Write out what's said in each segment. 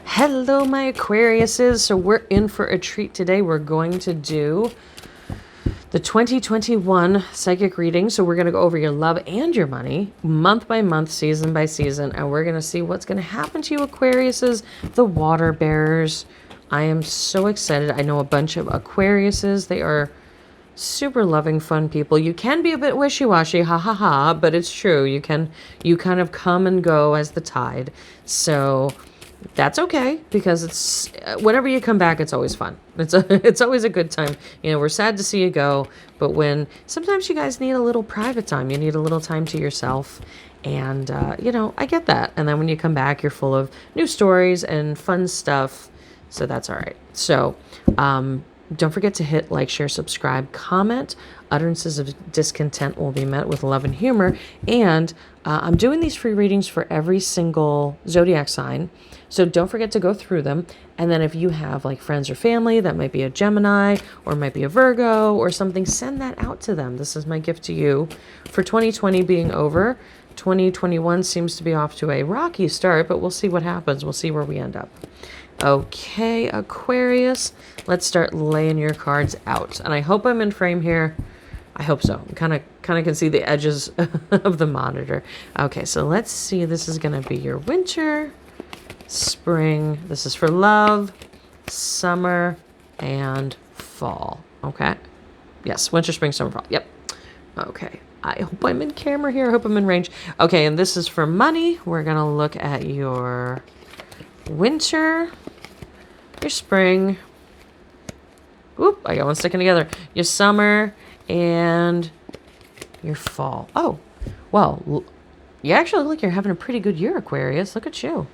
Hello, my Aquariuses. So we're in for a treat today. We're going to do the 2021 psychic reading. So we're going to go over your love and your money, month by month, season by season, and we're going to see what's going to happen to you, Aquariuses, the water bearers. I am so excited. I know a bunch of Aquariuses. They are super loving, fun people. You can be a bit wishy-washy, ha ha ha, but it's true. You kind of come and go as the tide. So that's okay, because it's whenever you come back, it's always fun. It's always a good time. You know, we're sad to see you go, but when sometimes you guys need a little private time, you need a little time to yourself, and you know, I get that. And then when you come back, you're full of new stories and fun stuff, so that's all right. So don't forget to hit like, share, subscribe, comment. Utterances of discontent will be met with love and humor. And I'm doing these free readings for every single zodiac sign. So don't forget to go through them. And then if you have like friends or family that might be a Gemini or might be a Virgo or something, send that out to them. This is my gift to you for 2020 being over. 2021 seems to be off to a rocky start, but we'll see what happens. We'll see where we end up. Okay, Aquarius, let's start laying your cards out. And I hope I'm in frame here. I hope so. Kind of can see the edges of the monitor. Okay, so let's see. This is going to be your winter, spring. This is for love, summer, and fall. Okay. Yes, winter, spring, summer, fall. Yep. Okay. I hope I'm in camera here. I hope I'm in range. Okay, and this is for money. We're going to look at your winter, your spring. Oop, I got one sticking together. Your summer and your fall. Oh, well, you actually look like you're having a pretty good year, Aquarius. Look at you.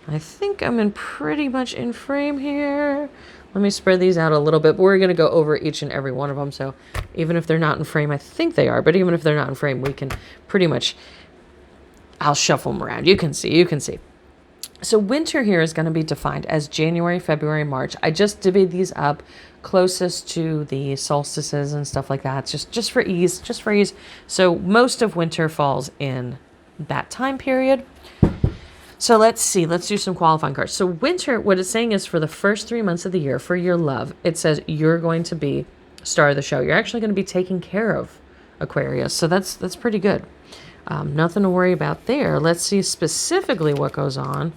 I think I'm in pretty much in frame here. Let me spread these out a little bit, but we're going to go over each and every one of them. So even if they're not in frame, I think they are, but even if they're not in frame, we can pretty much, I'll shuffle them around. You can see. So winter here is going to be defined as January, February, March. I just divvied these up closest to the solstices and stuff like that, just for ease, So most of winter falls in that time period. So let's see, let's do some qualifying cards. So winter, what it's saying is for the first 3 months of the year, for your love, it says you're going to be star of the show. You're actually going to be taken care of, Aquarius. So that's pretty good. Nothing to worry about there. Let's see specifically what goes on.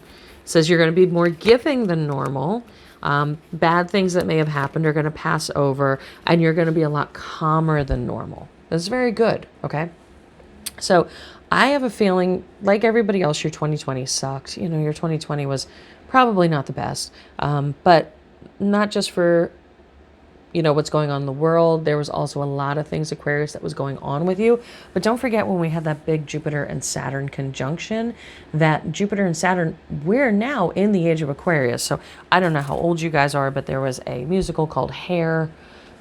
It says you're going to be more giving than normal. Bad things that may have happened are going to pass over, and you're going to be a lot calmer than normal. That's very good, okay? So I have a feeling, like everybody else, your 2020 sucked. You know, your 2020 was probably not the best, but not just for what's going on in the world. There was also a lot of things, Aquarius, that was going on with you. But don't forget when we had that big Jupiter and Saturn conjunction, that Jupiter and Saturn, we're now in the age of Aquarius. So I don't know how old you guys are, but there was a musical called Hair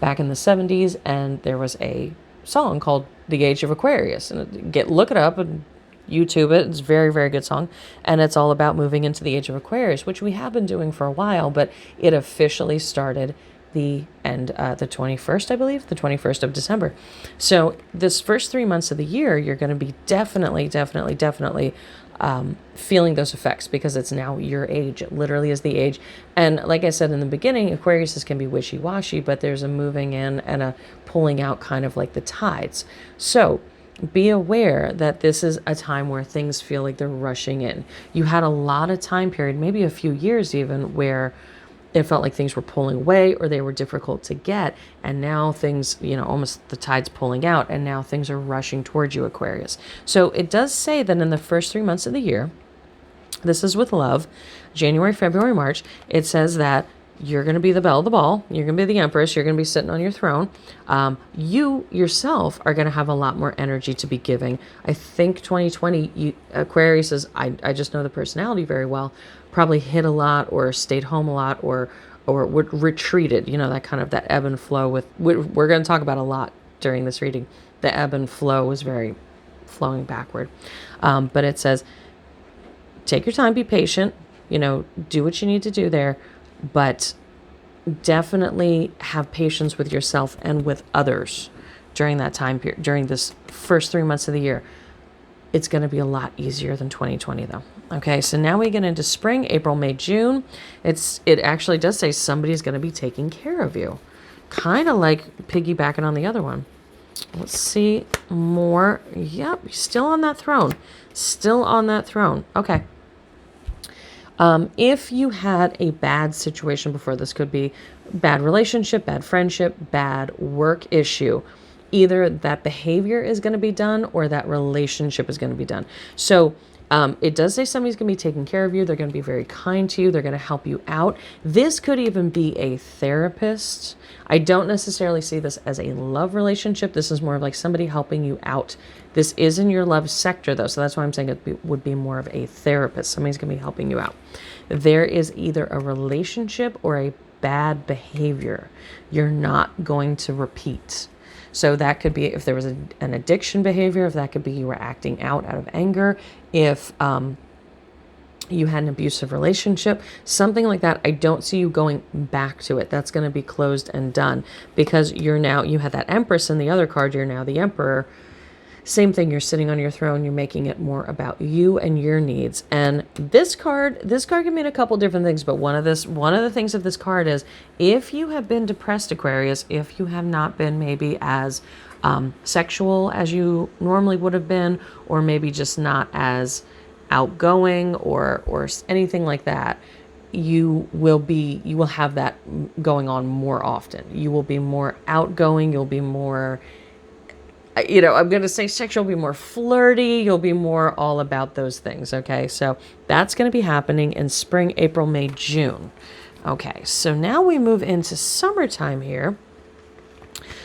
back in the 70s, and there was a song called The Age of Aquarius. And look it up and YouTube it. It's a very, very good song. And it's all about moving into the age of Aquarius, which we have been doing for a while, but it officially started the 21st, I believe, the 21st of December. So this first 3 months of the year, you're going to be definitely feeling those effects, because it's now your age. It literally is the age. And like I said in the beginning, Aquariuses can be wishy-washy, but there's a moving in and a pulling out, kind of like the tides. So be aware that this is a time where things feel like they're rushing in. You had a lot of time period, maybe a few years even, where it felt like things were pulling away or they were difficult to get. And now things, almost the tide's pulling out, and now things are rushing towards you, Aquarius. So it does say that in the first 3 months of the year, this is with love, January, February, March, it says that you're going to be the belle of the ball. You're going to be the empress. You're going to be sitting on your throne. You yourself are going to have a lot more energy to be giving. I think 2020, Aquarius is, I just know the personality very well, probably hit a lot or stayed home a lot or retreated, that kind of that ebb and flow we're going to talk about a lot during this reading. The ebb and flow was very flowing backward. But it says, take your time, be patient, do what you need to do there. But definitely have patience with yourself and with others during that time period, during this first 3 months of the year. It's going to be a lot easier than 2020, though. Okay, so now we get into spring, April, May, June. It actually does say somebody's going to be taking care of you. Kind of like piggybacking on the other one. Let's see more. Yep, still on that throne. Still on that throne. Okay. If you had a bad situation before, this could be bad relationship, bad friendship, bad work issue. Either that behavior is going to be done or that relationship is going to be done. So it does say somebody's going to be taking care of you. They're going to be very kind to you. They're going to help you out. This could even be a therapist. I don't necessarily see this as a love relationship. This is more of like somebody helping you out. This is in your love sector, though, so that's why I'm saying it would be more of a therapist. Somebody's going to be helping you out. There is either a relationship or a bad behavior you're not going to repeat. So that could be if there was an addiction behavior, if that could be you were acting out of anger, if you had an abusive relationship, something like that. I don't see you going back to it. That's going to be closed and done because you had that Empress in the other card. You're now the Emperor. Same thing. You're sitting on your throne. You're making it more about you and your needs. And this card can mean a couple different things. But one of the things of this card is if you have been depressed, Aquarius, if you have not been maybe as sexual as you normally would have been, or maybe just not as outgoing or anything like that, you will have that going on more often. You will be more outgoing. You'll be more, I'm going to say sexual, be more flirty. You'll be more all about those things. Okay. So that's going to be happening in spring, April, May, June. Okay. So now we move into summertime here.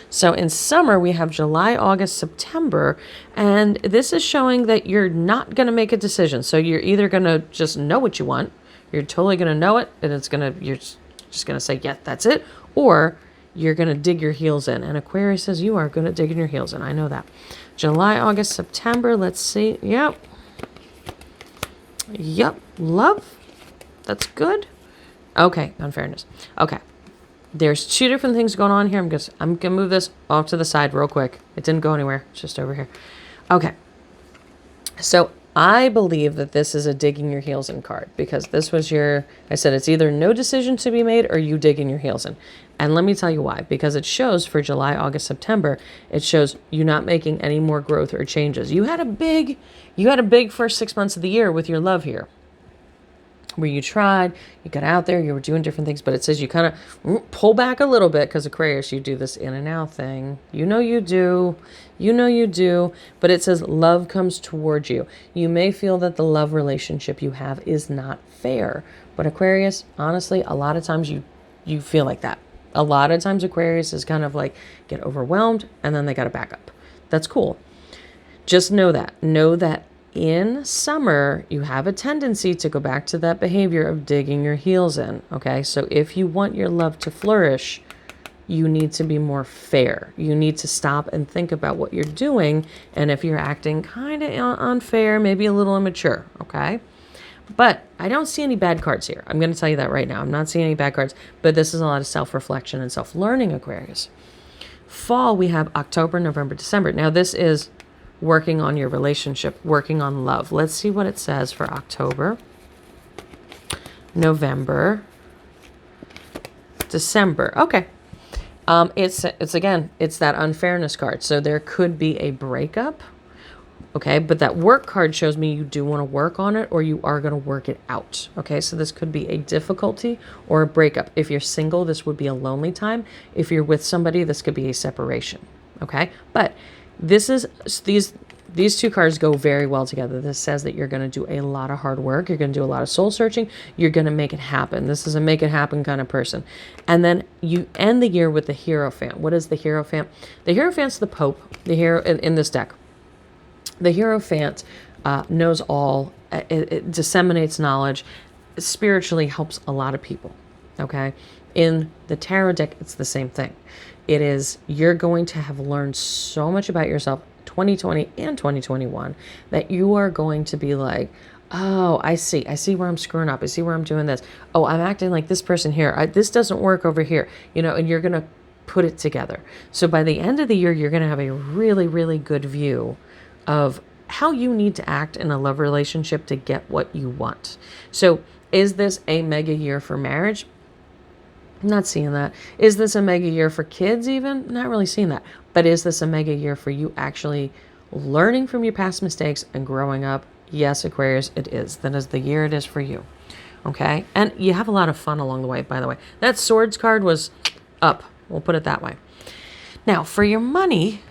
So in summer, we have July, August, September, and this is showing that you're not going to make a decision. So you're either going to just know what you want. You're totally going to know it, and you're just going to say, yeah, that's it. Or you're going to dig your heels in. And Aquarius says you are going to dig in your heels in. I know that. July, August, September. Let's see. Yep. Love. That's good. Okay. Unfairness. Okay. There's two different things going on here. I'm going to move this off to the side real quick. It didn't go anywhere. It's just over here. Okay. So I believe that this is a digging your heels in card because this was I said it's either no decision to be made or you digging your heels in. And let me tell you why. Because it shows for July, August, September, it shows you not making any more growth or changes. You had a big first 6 months of the year with your love here, where you tried, you got out there, you were doing different things, but it says you kind of pull back a little bit because Aquarius, you do this in and out thing. You know you do, but it says love comes towards you. You may feel that the love relationship you have is not fair, but Aquarius, honestly, a lot of times you feel like that. A lot of times Aquarius is kind of like get overwhelmed and then they got to back up. That's cool. Just know that in summer, you have a tendency to go back to that behavior of digging your heels in, okay? So if you want your love to flourish, you need to be more fair. You need to stop and think about what you're doing, and if you're acting kind of unfair, maybe a little immature, okay? But I don't see any bad cards here. I'm going to tell you that right now. I'm not seeing any bad cards, but this is a lot of self-reflection and self-learning, Aquarius. Fall, we have October, November, December. Now, this is working on your relationship, working on love. Let's see what it says for October, November, December. Okay. It's that unfairness card. So there could be a breakup. Okay. But that work card shows me you do want to work on it or you are going to work it out. Okay. So this could be a difficulty or a breakup. If you're single, this would be a lonely time. If you're with somebody, this could be a separation. Okay. But these two cards go very well together. This says that you're going to do a lot of hard work. You're going to do a lot of soul searching. You're going to make it happen. This is a make it happen kind of person. And then you end the year with the Hierophant. What is the Hierophant? The Hierophant's the Pope, the hero in this deck. The Hierophant knows all. It disseminates knowledge. Spiritually helps a lot of people. Okay. In the tarot deck, it's the same thing. It is, you're going to have learned so much about yourself, 2020 and 2021, that you are going to be like, oh, I see where I'm screwing up. I see where I'm doing this. Oh, I'm acting like this person here. This doesn't work over here, and you're going to put it together. So by the end of the year, you're going to have a really, really good view of how you need to act in a love relationship to get what you want. So is this a mega year for marriage? Not seeing that. Is this a mega year for kids even? Not really seeing that. But is this a mega year for you actually learning from your past mistakes and growing up? Yes, Aquarius, it is. That is the year it is for you. Okay? And you have a lot of fun along the way, by the way. That Swords card was up. We'll put it that way. Now, for your money,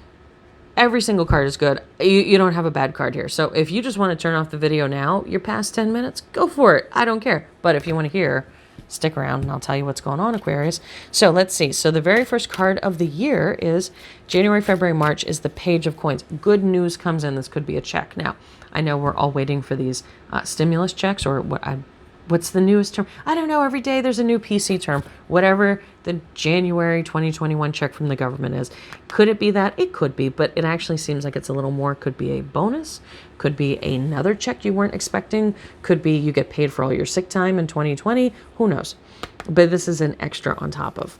every single card is good. You don't have a bad card here. So if you just want to turn off the video now, you're past 10 minutes, go for it. I don't care. But if you want to hear, stick around and I'll tell you what's going on, Aquarius. So let's see. So the very first card of the year is January, February, March is the Page of Coins. Good news comes in. This could be a check. Now, I know we're all waiting for these stimulus checks, or what's the newest term? I don't know. Every day there's a new PC term. Whatever the January 2021 check from the government is. Could it be that? It could be, but it actually seems like it's a little more. Could be a bonus. Could be another check you weren't expecting. Could be you get paid for all your sick time in 2020. Who knows? But this is an extra on top of.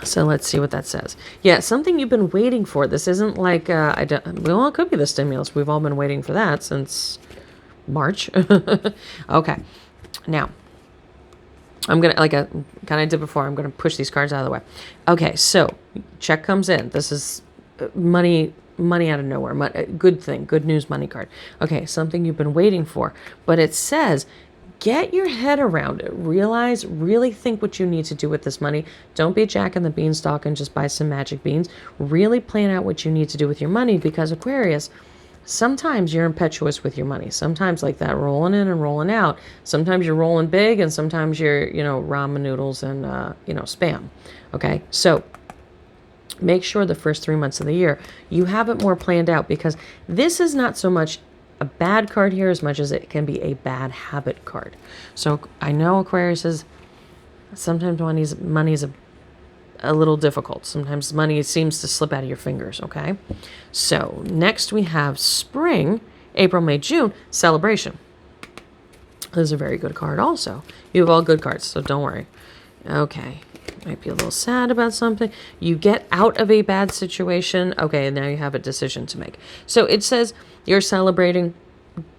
So let's see what that says. Yeah, something you've been waiting for. This isn't like, well, it could be the stimulus. We've all been waiting for that since March. Okay. Now, I'm going to, like I kind of did before, I'm going to push these cards out of the way. Okay, so check comes in. This is money out of nowhere. Good thing, good news money card. Okay, something you've been waiting for. But it says, get your head around it. Realize, really think what you need to do with this money. Don't be Jack and the Beanstalk and just buy some magic beans. Really plan out what you need to do with your money, because Aquarius, sometimes you're impetuous with your money. Sometimes like that, rolling in and rolling out. Sometimes you're rolling big, and sometimes you're, ramen noodles and, Spam. Okay. So make sure the first 3 months of the year, you have it more planned out, because this is not so much a bad card here as much as it can be a bad habit card. So I know Aquarius is sometimes money's a little difficult. Sometimes money seems to slip out of your fingers, okay? So next we have spring, April, May, June, celebration. This is a very good card also. You have all good cards, so don't worry. Okay, might be a little sad about something. You get out of a bad situation. Okay, and now you have a decision to make. So it says you're celebrating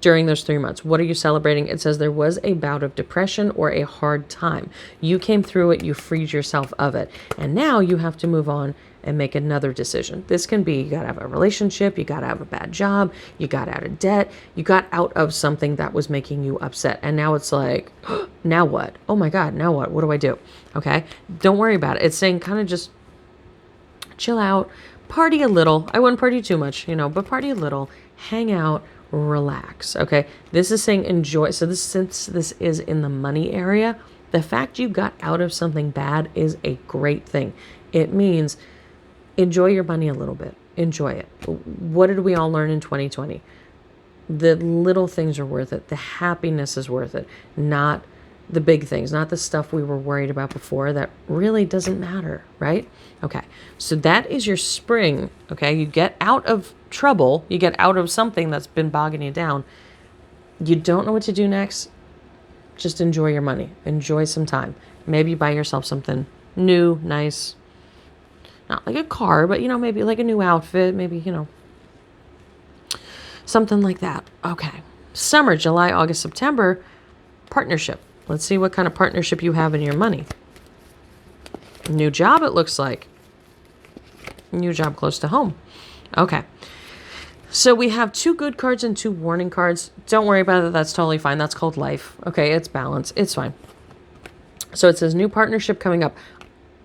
during those 3 months. What are you celebrating? It says there was a bout of depression or a hard time. You came through it. You freed yourself of it. And now you have to move on and make another decision. This can be, you got to have a relationship. You got to have a bad job. You got out of debt. You got out of something that was making you upset. And now it's like, now what? Oh my God, now what? What do I do? Okay. Don't worry about it. It's saying kind of just chill out, party a little. I wouldn't party too much, but party a little, hang out, relax. Okay. This is saying enjoy. So since this is in the money area, the fact you got out of something bad is a great thing. It means enjoy your money a little bit. Enjoy it. What did we all learn in 2020? The little things are worth it. The happiness is worth it. Not the big things, not the stuff we were worried about before that really doesn't matter, right? Okay, so that is your spring, okay? You get out of trouble, you get out of something that's been bogging you down. You don't know what to do next, just enjoy your money. Enjoy some time. Maybe buy yourself something new, nice, not like a car, but, maybe like a new outfit, maybe, something like that. Okay, summer, July, August, September, partnership. Let's see what kind of partnership you have in your money. New job, it looks like. New job close to home. Okay. So we have 2 good cards and 2 warning cards. Don't worry about it. That's totally fine. That's called life. Okay, it's balance. It's fine. So it says new partnership coming up.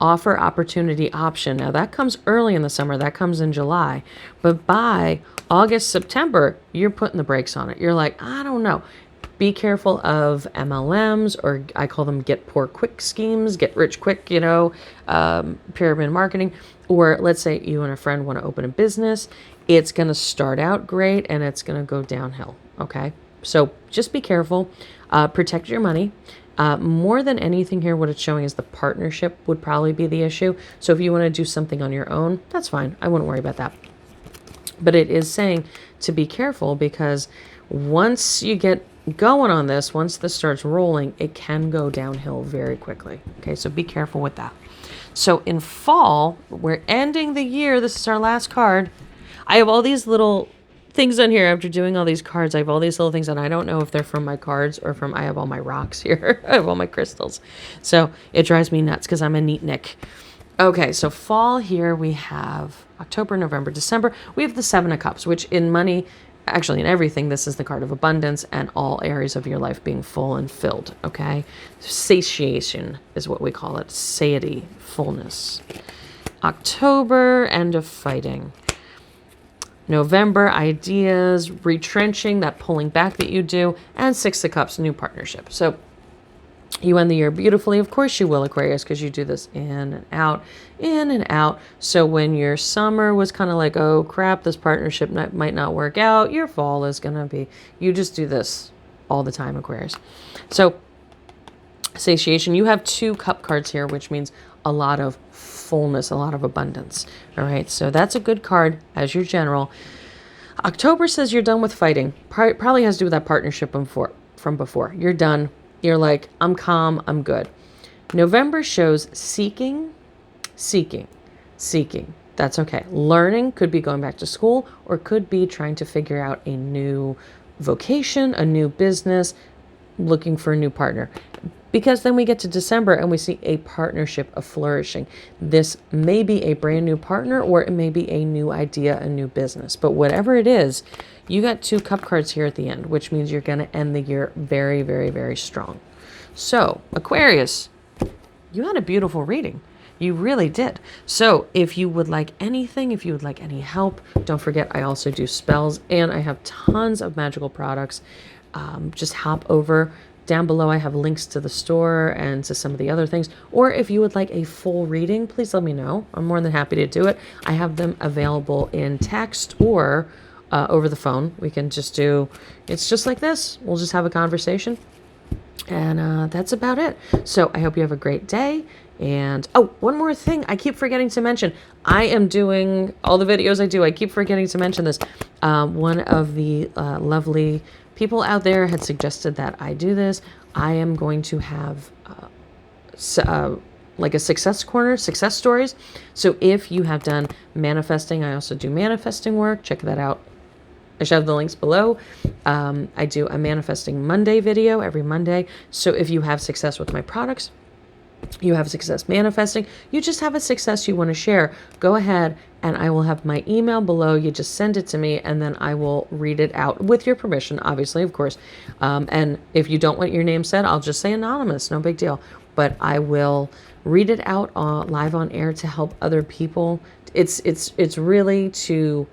Offer, opportunity, option. Now that comes early in the summer. That comes in July. But by August, September, you're putting the brakes on it. You're like, I don't know. Be careful of MLMs, or I call them get poor quick schemes, get rich quick, pyramid marketing. Or let's say you and a friend want to open a business. It's going to start out great and it's going to go downhill. Okay. So just be careful, protect your money. More than anything here, what it's showing is the partnership would probably be the issue. So if you want to do something on your own, that's fine. I wouldn't worry about that. But it is saying to be careful, because once you get going on this, once this starts rolling, it can go downhill very quickly. Okay, so be careful with that. So in fall, we're ending the year. This is our last card. I have all these little things on here after doing all these cards. I have all these little things, and I don't know if they're from my cards or from, I have all my rocks here. I have all my crystals. So it drives me nuts because I'm a neat Nick. Okay, so fall here we have October, November, December. We have the Seven of Cups, which in money, actually in everything, this is the card of abundance and all areas of your life being full and filled, okay? Satiation is what we call it. Satiety, fullness. October, end of fighting. November, ideas, retrenching, that pulling back that you do, and Six of Cups, new partnership. So you end the year beautifully. Of course you will, Aquarius, because you do this in and out, in and out. So when your summer was kind of like, oh crap, this partnership might not work out, your fall is going to be, you just do this all the time, Aquarius. So satiation, you have 2 cup cards here, which means a lot of fullness, a lot of abundance. All right, so that's a good card as your general. October says you're done with fighting. Probably has to do with that partnership from before. You're done. You're like, I'm calm, I'm good. November shows seeking. That's okay. Learning could be going back to school, or could be trying to figure out a new vocation, a new business, looking for a new partner. Because then we get to December and we see a partnership of flourishing. This may be a brand new partner, or it may be a new idea, a new business. But whatever it is, you got 2 cup cards here at the end, which means you're going to end the year very, very, very strong. So, Aquarius, you had a beautiful reading. You really did. So if you would like anything, if you would like any help, don't forget I also do spells and I have tons of magical products. Just hop over. Down below, I have links to the store and to some of the other things. Or if you would like a full reading, please let me know. I'm more than happy to do it. I have them available in text or over the phone. We can just do, it's just like this. We'll just have a conversation. And that's about it. So I hope you have a great day. And, oh, one more thing I keep forgetting to mention. I am doing all the videos I do. I keep forgetting to mention this. One of the lovely people out there had suggested that I do this. I am going to have like a success corner, success stories. So if you have done manifesting, I also do manifesting work. Check that out. I should have the links below. I do a Manifesting Monday video every Monday. So if you have success with my products, you have success manifesting, you just have a success you want to share, go ahead and I will have my email below. You just send it to me and then I will read it out with your permission, obviously, of course. And if you don't want your name said, I'll just say anonymous, no big deal. But I will read it out live on air to help other people. It's really to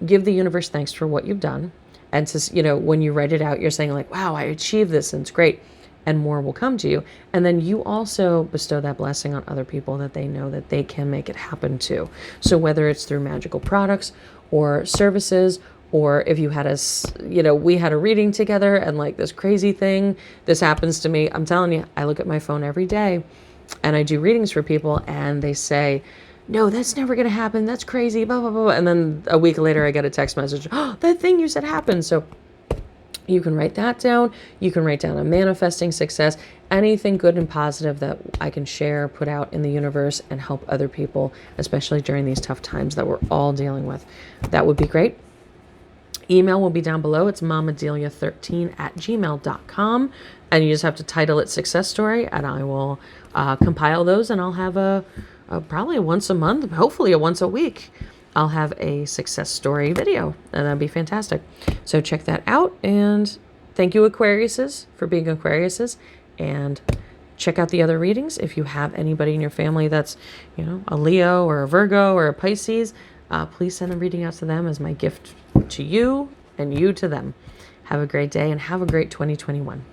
give the universe thanks for what you've done. And to, you know, when you write it out, you're saying like, wow, I achieved this and it's great. And more will come to you. And then you also bestow that blessing on other people that they know that they can make it happen too. So whether it's through magical products or services, or if you had we had a reading together and like this crazy thing, this happens to me. I'm telling you, I look at my phone every day and I do readings for people and they say, no, that's never going to happen. That's crazy, blah, blah, blah. And then a week later I get a text message. Oh, that thing you said happened. So you can write that down. You can write down a manifesting success, anything good and positive that I can share, put out in the universe and help other people, especially during these tough times that we're all dealing with. That would be great. Email will be down below. It's momadelia13@gmail.com. And you just have to title it Success Story and I will compile those and I'll have probably a once a month, hopefully a once a week. I'll have a success story video and that'd be fantastic. So check that out and thank you Aquariuses for being Aquariuses, and check out the other readings. If you have anybody in your family that's, a Leo or a Virgo or a Pisces, please send a reading out to them as my gift to you and you to them. Have a great day and have a great 2021.